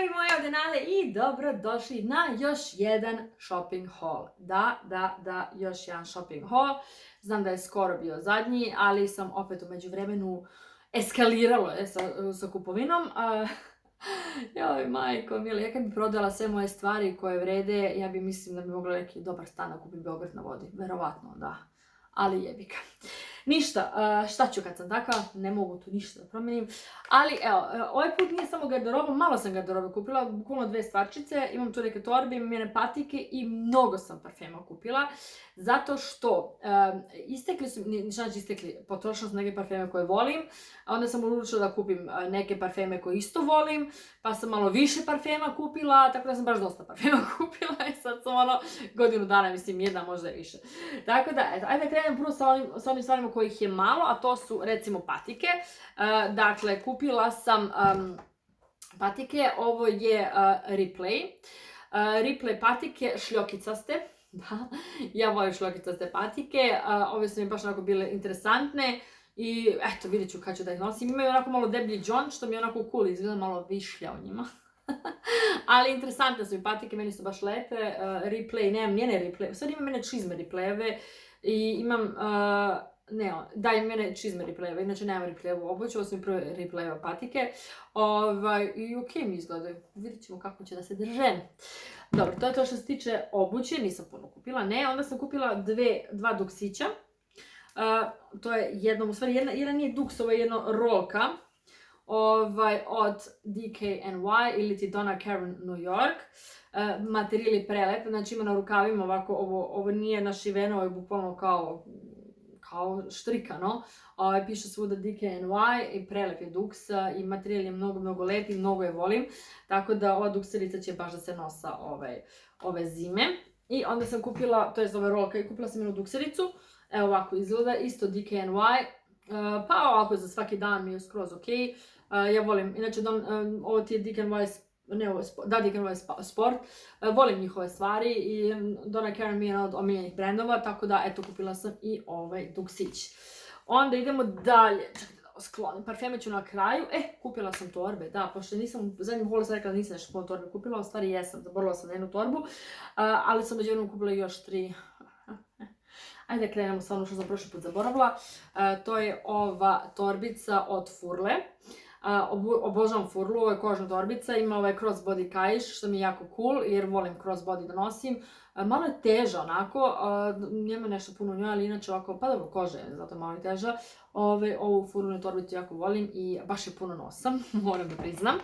dragi moji ovdenale i dobrodošli na još jedan shopping haul. Da, još jedan shopping haul. Znam da je skoro bio zadnji, ali sam opet u međuvremenu eskaliralo sa kupovinom. Joj, majko mili, ja kad bi prodala sve moje stvari koje vrede, ja bi mislim da bi mogla neki dobar stan da kupim Beograd na vodi. Verovatno, da. Ali jebika. Ništa, šta ću kad sam takva, ne mogu tu ništa da promenim. Ali evo, ovaj put nije samo garderoba, malo sam garderobe kupila, bukvalno 2 stvarčice, imam tu neke torbe, imam njene patike i mnogo sam parfema kupila. Zato što istekli su, ništa znači istekli, potrošila sam neke parfeme koje volim, a onda sam odlučila da kupim neke parfeme koje isto volim, pa sam malo više parfema kupila, tako da sam baš dosta parfema kupila i sad sam godinu dana, mislim jedna možda je više. Tako da, eto, ajde da krenem prvo sa onim stvarima kojih je malo, a to su recimo patike. Dakle, kupila sam patike, ovo je Replay. Replay patike šljokicaste. Da, ja volim šljokicaste patike, ove su mi baš onako bile interesantne i eto vidjet ću kad ću da ih nosim. Imaju onako malo deblji džon što mi je onako cool, izgleda malo višlja u njima. Ali interesantne su mi patike, meni su baš lepe. Replay, nemam njene Replay, u stvari imam mene čizme Replayeve i imam, imam mene čizme Replayeve, inače nemam Replayevu obuću, ovo su mi prve Replayeve patike. I okej mi izgledaju, vidjet ćemo kako će da se drže. Dobro, to je to što se tiče obuće, nisam puno kupila, onda sam kupila dva duksića. To je jedno, u stvari jedan nije duks, ovo je jedna rolka. Od DKNY ili ti Donna Karan New York. Materijal je prelep, znači ima na rukavima ovako, ovo nije našiveno, ovo je bukvalno kao štrikano. Piše svuda DKNY i prelep je duks i materijal je mnogo lep i mnogo je volim. Tako da ova dukserica će baš da se nosa ove zime. I onda sam kupila, to je ove rolka, i kupila sam jednu duksericu. Evo ovako izgleda, isto DKNY. Pa ovako za svaki dan mi je skroz okej. Ja volim, inače ovo ti je DKNY Sport, volim njihove stvari i Donna Karan mi je jedna od omiljenih brendova, tako da eto kupila sam i ovaj duksić. Onda idemo dalje, čekajte da sklonim, parfeme ću na kraju, kupila sam torbe, da, pošto nisam u zadnjem holu sam rekla da nisam nešto puno torbe kupila, u stvari jesam, zaborila sam na jednu torbu, ali sam međutim kupila još 3. Ajde da krenemo sa ono što sam prošli put zaboravila. To je ova torbica od Furle. Obožavam Furlu, ovo je kožna torbica, ima ovaj crossbody kaiš što mi je jako cool jer volim crossbody da nosim. Malo je teža onako, nema nešto puno u njoj, ali inače ovako, pa dobro, koža je, zato malo je teža. Ovu Furlinu torbicu jako volim i baš je puno nosam, moram da priznam.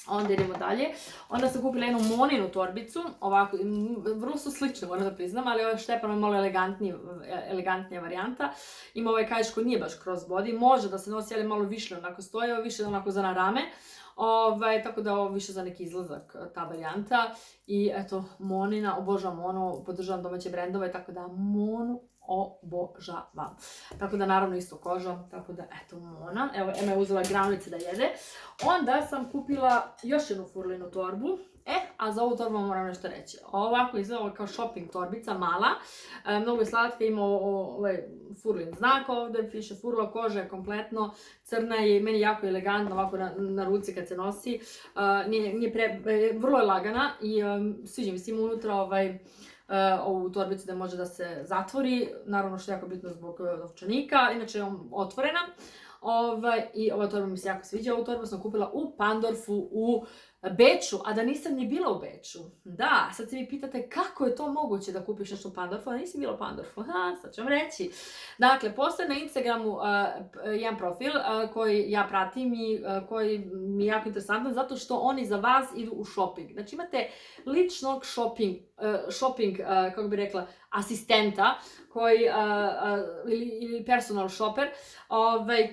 Onda idemo dalje. Onda sam kupila jednu Moninu torbicu, ovako, vrlo su slične, moram da priznam, ali ova Štepana je malo elegantnija varijanta. Ima ovaj kaiš koji nije baš crossbody, može da se nosi, ali malo više onako stoje, ovo više onako za na rame. Tako da ovo više za neki izlazak ta varijanta. I eto, Monina, obožavam Monu, podržavam domaće brendove, tako da Monu obožavam. Tako da naravno isto koža, tako da eto Mona. Evo, Ema je uzela granolice da jede. Onda sam kupila još jednu Furlinu torbu. A za ovu torbu moram nešto reći. Ovako izgleda kao shopping torbica, mala. Mnogo je slatka, ima ovaj Furlin znak ovde, piše Furla, koža je kompletno crna i meni jako elegantna ovako na ruci kad se nosi. Vrlo je lagana i sviđa mi se ima unutra ovu torbicu da može da se zatvori, naravno što je jako bitno zbog novčanika, inače je otvorena. I ova torba mi se jako sviđa, ovu torbu sam kupila u Pandorfu u Beču, a da nisam ni bila u Beču. Da, sad se mi pitate kako je to moguće da kupiš nešto u Pandorfu, a nisi bila u Pandorfu. Sad ću vam reći. Dakle, postoje na Instagramu jedan profil koji ja pratim i koji mi je jako interesantan zato što oni za vas idu u shopping. Znači imate ličnog shopping, kako bi rekla, asistenta ili personal shopper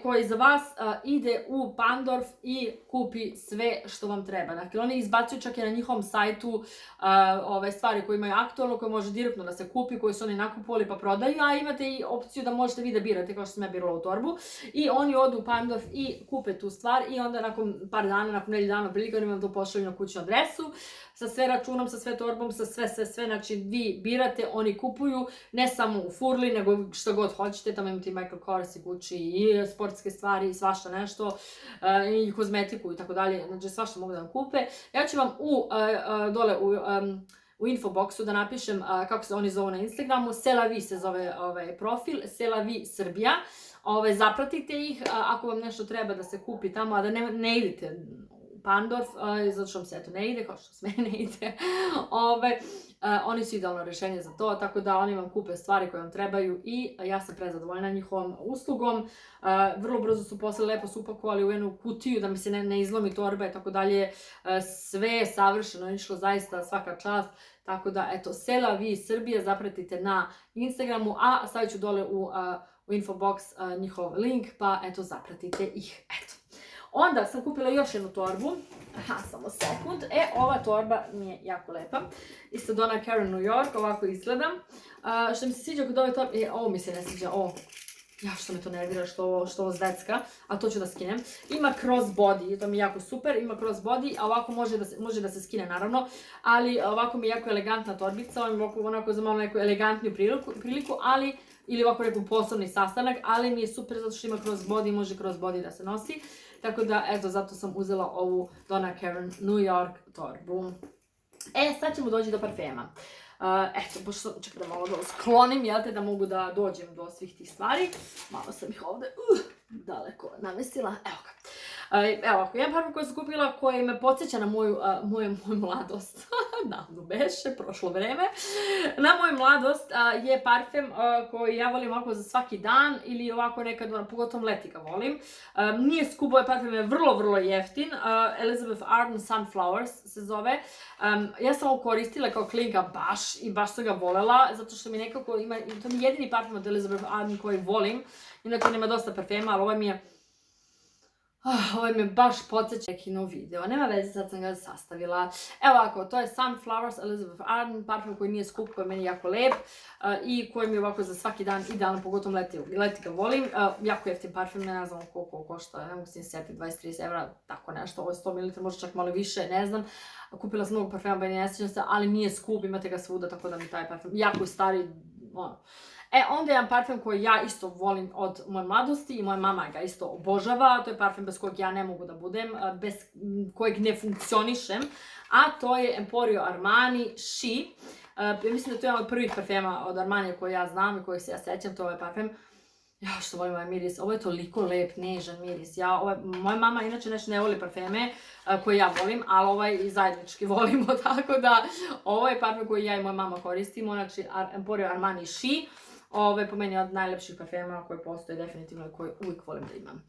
koji za vas ide u Pandorf i kupi sve što vam treba. Dakle, oni izbacuju čak i na njihovom sajtu stvari koje imaju aktualno, koje može direktno da se kupi, koje su oni nakupovali pa prodaju, a imate i opciju da možete vi da birate kao što sam ja birala u torbu. I oni odu u Pandorf i kupe tu stvar i onda nakon par dana, nakon nedelju dana prilike, oni vam to pošalju na kućnu adresu sa sve računom, sa sve torbom, sa sve, znači vi birate, oni kupuju, ne samo u Furli, nego što god hoćete, tamo imate i Michael Kors i Gucci i sportske stvari i svašta nešto, i kozmetiku i tako dalje, znači svašta mogu da vam kupe. Ja ću vam dole u infoboxu da napišem kako se oni zovu na Instagramu. Selavi se zove profil, Selavi Srbija. Zapratite ih ako vam nešto treba da se kupi tamo, a da ne idete u Pandorf, zato što vam se eto ne ide, kao što sve ne ide. Oni su idealno rješenje za to, tako da oni vam kupe stvari koje vam trebaju i ja sam prezadovoljna njihovom uslugom. Vrlo brzo su posle lepo su upakovali u jednu kutiju da mi se ne izlomi torba i tako dalje. Sve je savršeno išlo, zaista svaka čast. Tako da, eto, Selavi Srbija, zapratite na Instagramu, a stavit ću dole u infobox njihov link, pa eto, zapratite ih. Eto. Onda sam kupila još jednu torbu. Samo sekund. Ova torba mi je jako lepa. Isto Donna Karan New York, ovako izgleda. Što mi se sviđa kod ove torbe, ovo mi se ne sviđa, što me to nervira, što ovo zdecka, a to ću da skinem. Ima crossbody, to mi je jako super, ima crossbody, a ovako može da se skine naravno, ali ovako mi je jako elegantna torbica, onako za malo neku elegantniju priliku, ali, ili ovako neku poslovni sastanak, ali mi je super zato što ima crossbody, može crossbody da se nosi. Tako da, eto, zato sam uzela ovu Donna Karan New York torbu. Sad ćemo doći do parfema. Eto, pošto čekaj da malo da sklonim, jel te, da mogu da dođem do svih tih stvari. Malo sam ih ovde daleko namestila. Evo ga. Evo ovako, jedan parfum koji sam kupila koji me podsjeća na moju mladost. Davno beše, prošlo vreme. Na moju mladost je parfum koji ja volim ovako za svaki dan ili ovako nekad, pogotovo leti ga volim. Nije skup, ovaj parfum je vrlo jeftin. Elizabeth Arden Sunflowers se zove. Ja sam ovo koristila kao klinka baš i baš sam ga volela, zato što mi nekako ima, to mi je jedini parfum od Elizabeth Arden koji volim. Inače nema dosta parfema, ali ovaj mi me baš podsjeća neki nov video, nema veze, sad sam ga sastavila. Evo ovako, to je Sunflowers Elizabeth Arden, parfum koji nije skup, koji je meni jako lep i koji mi je ovako za svaki dan idealno, pogotovo leti ga volim. Jako jeftin parfum, ne znam koliko košta, ne mogu se setiti, 20-30 evra, tako nešto, ovo je 100 ml, možda čak malo više, ne znam. Kupila sam mnogo parfuma, ne sjećam se, ali nije skup, imate ga svuda, tako da mi taj parfum jako je stari, onda je jedan parfum koji ja isto volim od moje mladosti i moja mama ga isto obožava. To je parfum bez kojeg ja ne mogu da budem, bez kojeg ne funkcionišem. A to je Emporio Armani She. Mislim da to je jedan od prvih parfema od Armanija koje ja znam i kojih se ja sećam. To je ovaj parfum. Ja što volim ovaj miris. Ovo je toliko lep, nežan miris. Moja mama inače nešto ne voli parfeme koje ja volim, ali ovaj zajednički volimo. Tako da ovo je parfum koji ja i moja mama koristimo. Znači Emporio Armani She. Ovo je po meni od najlepših parfema koji postoje definitivno i koji uvijek volim da imam.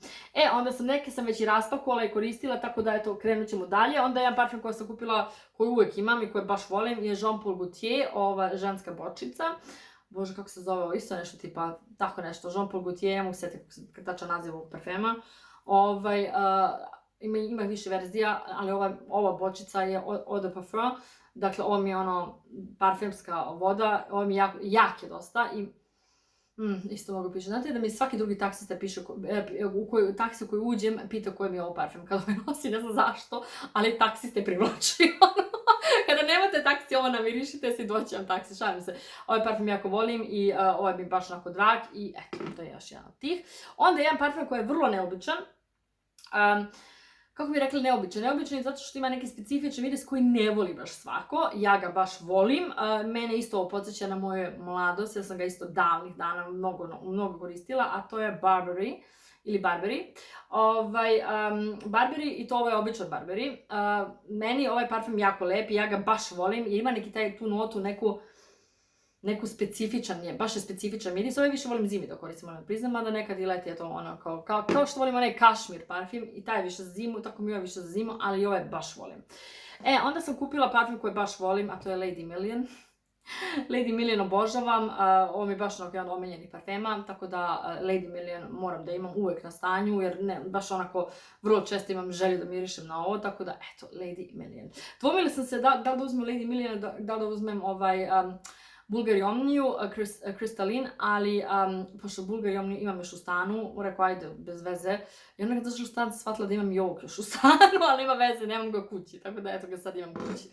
Onda neke sam već i raspakovala i koristila, tako da eto, krenut ćemo dalje. Onda jedan parfum koji sam kupila, koji uvijek imam i koji baš volim, je Jean Paul Gaultier, ova ženska bočica. Bože, kako se zove ovo, isto nešto tipa, tako nešto, Jean Paul Gaultier, ja mogu se setiti tačan naziv ovog parfema. Ima više verzija, ali ova bočica je Eau de Parfum. Dakle, ovo mi je parfemska voda, ovo mi jak je dosta i isto mogu piše. Znate da mi svaki drugi taksista piše, u taksi u koji uđem, pita koji mi je ovo parfem. Kada me nosi, ne znam zašto, ali taksiste privlači. Kada nemate taksi, ovo namirišite se i doći vam taksi, šalim se. Ovaj parfum jako volim i ovaj mi je baš onako drag i eto, to je još jedan od tih. Onda je jedan parfum koji je vrlo neobičan. Kako bi rekli neobičan? Neobičan je zato što ima neki specifičan miris koji ne voli baš svako. Ja ga baš volim. Mene isto ovo podsjeća na moje mladost, ja sam ga isto davnih dana mnogo koristila, a to je Burberry. Ili Burberry. Burberry i to ovo je običan Burberry. Meni ovaj parfum jako lep i ja ga baš volim jer ima tu notu, neku specifičan, baš je specifičan miris. Ovaj više volim zimi da koristim, da priznam, mada nekad i leti je to ono kao što volim onaj kašmir parfum i taj je više za zimu, tako mi je više za zimu, ali i ovaj baš volim. Onda sam kupila parfum koji baš volim, a to je Lady Million. Lady Million obožavam, ovo mi je baš jedan omiljeni parfema, tako da Lady Million moram da imam uvek na stanju, jer baš onako vrlo često imam želju da mirišem na ovo, tako da eto, Lady Million. Dvomila sam se da li da uzmem Lady Million, da li da uzmem Bulgari Omniju, Crystalline, ali pošto Bulgari Omniju imam još u stanu, rekao ajde, bez veze. I onda kad došla u stan, sam shvatila da imam i ovog još u stanu, ali nema veze, nemam ga kući, tako da eto ga sad imam kući.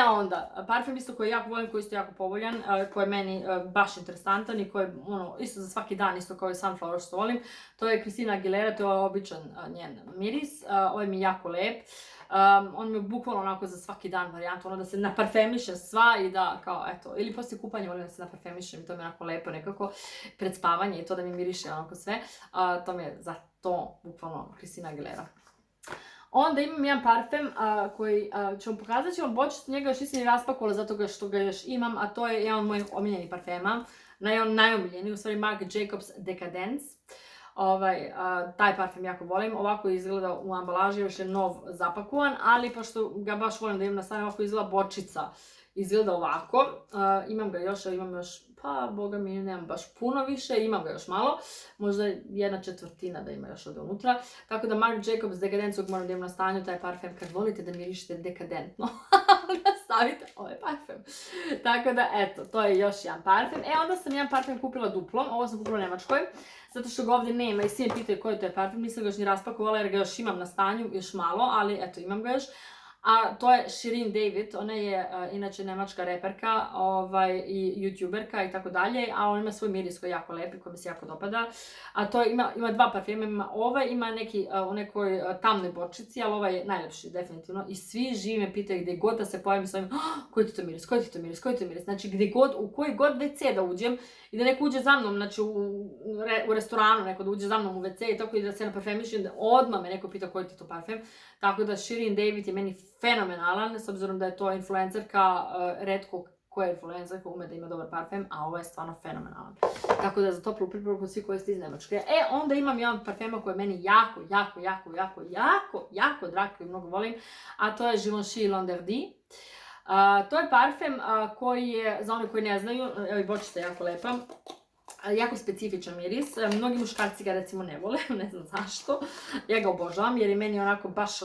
Onda, parfum isto koji jako volim, koji je isto jako povoljan, koji je meni baš interesantan i koji je isto za svaki dan, isto kao i Sunflower što volim. To je Christina Aguilera, to je običan njen miris, ovaj mi je jako lep. On mi je bukvalno onako za svaki dan varijanta, ono da se naparfemišem sva i da kao eto, ili poslije kupanja volim da se naparfemišem i to mi je onako lepo nekako pred spavanje i to da mi miriše onako sve, to mi je za to bukvalno Christina Aguilera. Onda imam jedan parfem koji ću vam pokazati, ću vam bočicu, njega još nisam ni raspakovala zato što ga još imam, a to je jedan od mojih omiljenih parfema, najomiljeniji, u stvari Marc Jacobs Decadence. Taj parfem jako volim, ovako izgleda u ambalaži, još je nov zapakovan, ali pošto ga baš volim da imam na strani, ovako izgleda bočica, izgleda ovako, imam ga još, pa boga mi nemam baš puno više, imam ga još malo, možda 1/4 da ima još od unutra, tako da Marc Jacobs Decadence moram da imam na stanju, taj parfem, kad volite da mirišete dekadentno, da stavite ovaj parfem. Tako da, eto, to je još jedan parfem. Onda sam jedan parfem kupila duplo, ovo sam kupila u Nemačkoj, zato što ga ovdje nema i svi me pitaju koji to je parfem, nisam ga još ni raspakovala jer ga još imam na stanju, još malo, ali eto, imam ga još. A to je Shirin David, ona je inače nemačka reperka i youtuberka i tako dalje, a ona ima svoj miris koji je jako lepi, koji mi se jako dopada. A to ima dva parfema, ima neki u nekoj tamnoj bočici, ali ovaj je najlepši, definitivno. I svi živi me pitaju gdje god da se pojavim s ovim, koji ti to miris, koji ti to miris, koji ti to miris. Znači gdje god, u koji god WC da uđem i da neko uđe za mnom, znači u restoranu neko da uđe za mnom u WC i tako i da se naparfemišem, odmah me neko pita koji ti to parfem. Tako da Shirin David je meni fenomenalan, s obzirom da je to influencerka, retko koja influencerka ume da ima dobar parfem, a ovo je stvarno fenomenalan. Tako da za toplu preporuku svi koji ste iz Nemačke. Onda imam jedan parfema koji je meni jako drag, koji mnogo volim, a to je Givenchy Landerdi. To je parfem koji je, za one koji ne znaju, evo i bočica je jako lepa, jako specifičan miris, mnogi muškarci ga recimo ne vole, ne znam zašto, ja ga obožavam jer je meni onako baš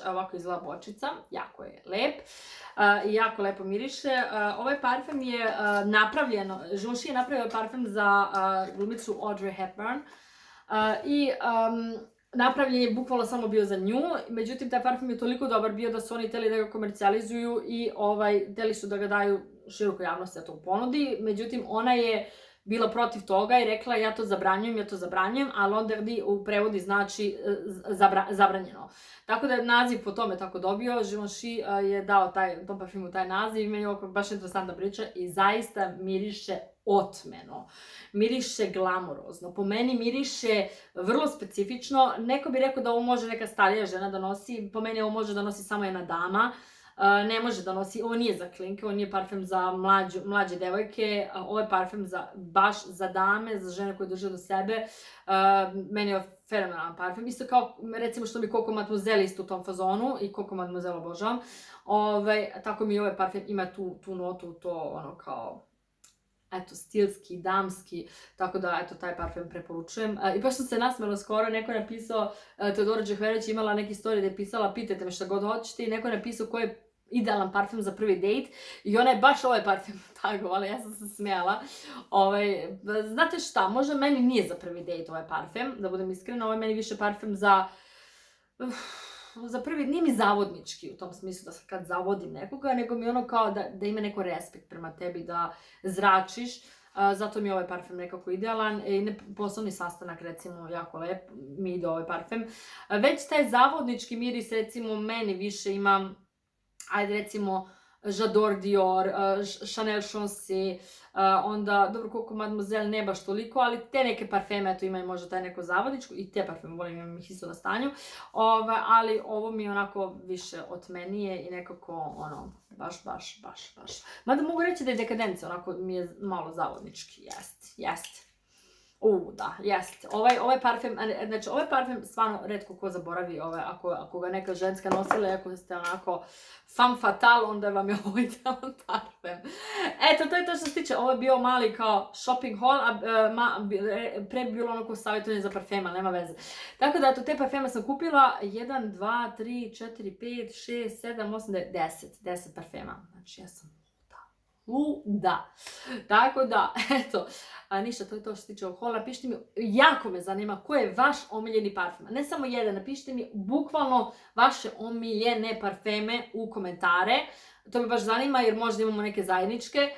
ovako izgleda bočica, jako je lep i jako lepo miriše. Ovaj parfem je napravljeno, Givenchy je napravio parfem za glumicu Audrey Hepburn i napravljen je bukvalno samo bio za nju, međutim taj parfem je toliko dobar bio da su oni htjeli da ga komercijalizuju i htjeli su da ga daju širokoj javnosti da to ponudi, međutim ona je bila protiv toga i rekla ja to zabranjujem, a Landerdi u prevodi znači zabranjeno. Tako da je naziv po tome tako dobio, Givenchy je dao tom parfemu taj naziv i meni je ovo baš interesantna priča i zaista miriše otmeno, miriše glamurozno, po meni miriše vrlo specifično, neko bi rekao da ovo može neka starija žena da nosi, po meni ovo može da nosi samo jedna dama, ne može da nosi, ovo nije za klinke, ovo nije parfem za mlađe devojke, ovo je parfem baš za dame, za žene koje drže do sebe, meni je fenomenalan parfem, isto kao recimo što mi Coco Mademoiselle isto u tom fazonu i Coco Mademoiselle obožavam, tako mi ovaj parfem ima tu notu, to ono kao eto, stilski, damski, tako da, eto, taj parfem preporučujem. I baš sam se nasmela skoro, neko je napisao, Teodora Džehverić imala neki story da je pisala, pitajte me šta god hoćete, i neko je napisao koji je idealan parfem za prvi dejt, i ona je baš ovaj parfem tagovala, ja sam se smijala. Znate šta, možda meni nije za prvi dejt ovaj parfem, da budem iskrena, ovo je meni više parfem za prvi, nije mi zavodnički u tom smislu da kad zavodim nekoga, nego mi ono kao da ima neko respekt prema tebi, da zračiš, zato mi je ovaj parfem nekako idealan i poslovni sastanak recimo jako lep, mi ide ovaj parfem. Već taj zavodnički miris recimo meni više ima, ajde recimo J'adore Dior, Chanel Chaussee, onda, dobro, Coco Mademoiselle ne baš toliko, ali te neke parfeme, eto imaju možda taj neko zavodničko, i te parfeme volim, imam ih isto na stanju, ali ovo mi je onako više otmenije i nekako, ono, baš. Mada mogu reći da je Decadence, onako mi je malo zavodnički, jest. Da, jest. Ovaj parfem, znači ovaj parfem stvarno retko ko zaboravi, ako ga neka ženska nosila, ako ste onako femme fatale, onda vam je ovo idealan parfem. Eto, to je to što se tiče, ovo je bio mali kao shopping haul, a pre bi bilo ono ko savjetovanje za parfema, nema veze. Tako da, eto, te parfeme sam kupila, 1, 2, 3, 4, 5, 6, 7, 8, 10 parfema. Znači, ja sam luda. Tako da, eto, ništa, to je to što se tiče ovog haula. Napišite mi, jako me zanima koji je vaš omiljeni parfem. Ne samo jedan, napišite mi bukvalno vaše omiljene parfeme u komentare. To me baš zanima jer možda imamo neke zajedničke.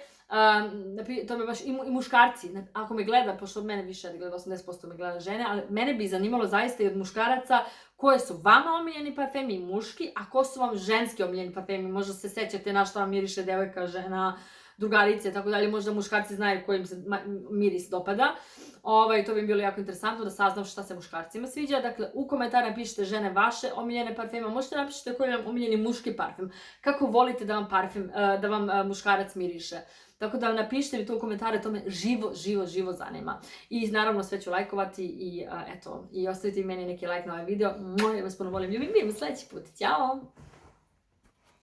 To me baš, i muškarci, ako me gleda, pošto od mene više gleda, 80% me gleda žene, ali mene bi zanimalo zaista i od muškaraca koje su vama omiljeni parfemi muški, a ko su vam ženski omiljeni parfemi. Možda se sećate na što vam miriše devojka, žena, drugarice i tako dalje. Možda muškarci znaju koji im se miris dopada. To bi mi bilo jako interesantno da saznam šta se muškarcima sviđa. Dakle, u komentarima pišite žene vaše omiljene parfeme. Možete napišite koji vam omiljeni muški parfem. Kako volite da vam muškarac miriše. Tako da napišite mi to u komentare, to me živo zanima. I naravno sve ću lajkovati i ostavite meni neki like na ovaj video. Ja vas puno volim, ljubim, vidimo sledeći put. Ćao!